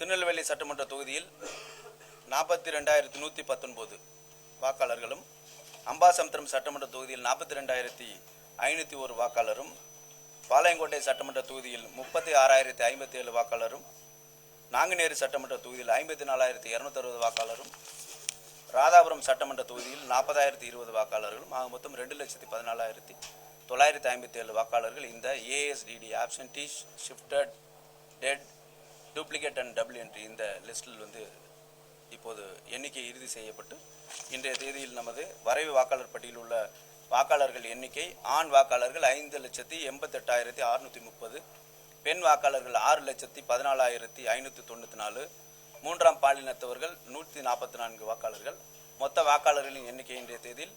திருநெல்வேலி சட்டமன்ற தொகுதியில் 42,119 வாக்காளர்களும், அம்பாசமுத்திரம் சட்டமன்ற தொகுதியில் 42,501 வாக்காளரும், பாளையங்கோட்டை சட்டமன்ற தொகுதியில் 36,057 வாக்காளரும், நாங்குநேரி சட்டமன்ற தொகுதியில் 54,260 வாக்காளரும், ராதாபுரம் சட்டமன்ற தொகுதியில் 40,020 வாக்காளர்களும் ஆக மொத்தம் 2,14,957 வாக்காளர்கள் இந்த ASDD absentees, shifted, dead, duplicate and double entry இந்த லிஸ்டில் இப்போது எண்ணிக்கை இறுதி செய்யப்பட்டு இன்றைய தேதியில் நமது வரைவு வாக்காளர் பட்டியலில் உள்ள வாக்காளர்கள் எண்ணிக்கை ஆண் வாக்காளர்கள் 5,88,630, பெண் வாக்காளர்கள் 6,14,594, மூன்றாம் பாலினத்தவர்கள் 144 வாக்காளர்கள். மொத்த வாக்காளர்களின் எண்ணிக்கை இன்றைய தேதியில்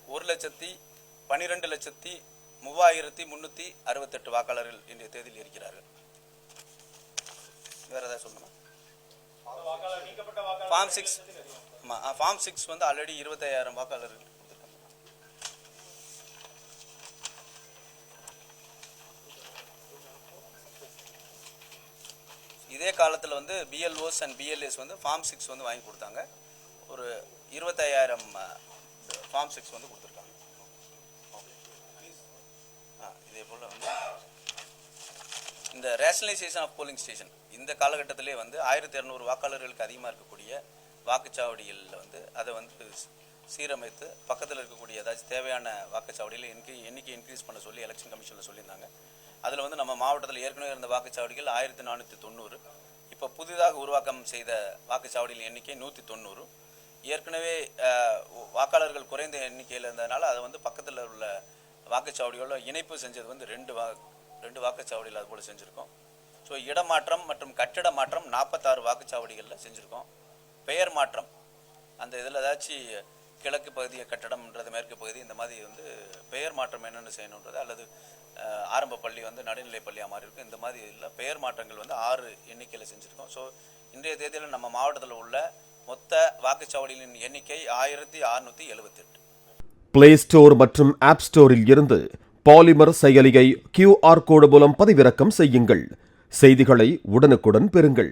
1,12,03,368 வாக்காளர்கள் இன்றைய தேதியில் இருக்கிறார்கள். வேற ஏதாவது சொல்லணுமா? ஃபார்ம் 6 ஆல்ரெடி 25,000 வாக்காளர்கள் கொடுத்துருக்காங்க. இதே காலத்தில் பிஎல்ஓஸ் அண்ட் பிஎல்ஏஸ் ஃபார்ம் 6 வாங்கி கொடுத்தாங்க. ஒரு 25,000 ஃபார்ம் 6 கொடுத்துருக்காங்க. இதே போல் இந்த ரேஷனலைசேஷன் ஆஃப் போலிங் ஸ்டேஷன் இந்த காலகட்டத்திலே 1,200 வாக்காளர்களுக்கு அதிகமாக இருக்கக்கூடிய வாக்குச்சாவடிகளில் அதை சீரமைத்து பக்கத்தில் இருக்கக்கூடிய ஏதாச்சும் தேவையான வாக்குச்சாவடியில் எண்ணிக்கை இன்க்ரீஸ் பண்ண சொல்லி எலெக்ஷன் கமிஷனில் சொல்லியிருந்தாங்க. அதில் நம்ம மாவட்டத்தில் ஏற்கனவே இருந்த வாக்குச்சாவடிகள் 1,490, இப்போ புதிதாக உருவாக்கம் செய்த வாக்குச்சாவடியின் எண்ணிக்கை 190. ஏற்கனவே வாக்காளர்கள் குறைந்த எண்ணிக்கையில் இருந்ததுனால அதை பக்கத்தில் உள்ள வாக்குச்சாவடியோட இணைப்பு செஞ்சது ரெண்டு வாக்குச்சாவடியில் அது போல் செஞ்சுருக்கோம். ஸோ இடமாற்றம் மற்றும் கட்டிட மாற்றம் 46 வாக்குச்சாவடிகளில் செஞ்சுருக்கோம். பெயர் மாற்றம் அந்த இதில் ஏதாச்சும் கிழக்கு பகுதிய கட்டடம்ன்றது மேற்கு பகுதி இந்த மாதிரி பெயர் மாற்றம் என்னென்னு செய்யணுன்றது, அல்லது ஆரம்ப பள்ளி நடுநிலை பள்ளியாக மாறி இருக்கும். இந்த மாதிரி இதில் பெயர் மாற்றங்கள் 6 எண்ணிக்கையில் செஞ்சுருக்கோம். ஸோ இன்றைய தேதியில் நம்ம மாவட்டத்தில் உள்ள மொத்த வாக்குச்சாவடிகளின் எண்ணிக்கை 1,678. பிளே ஸ்டோர் மற்றும் ஆப் ஸ்டோரில் இருந்து பாலிமர் செயலியை QR கோடு மூலம் பதிவிறக்கம் செய்யுங்கள். செய்திகளை உடனுக்குடன் பெறுங்கள்.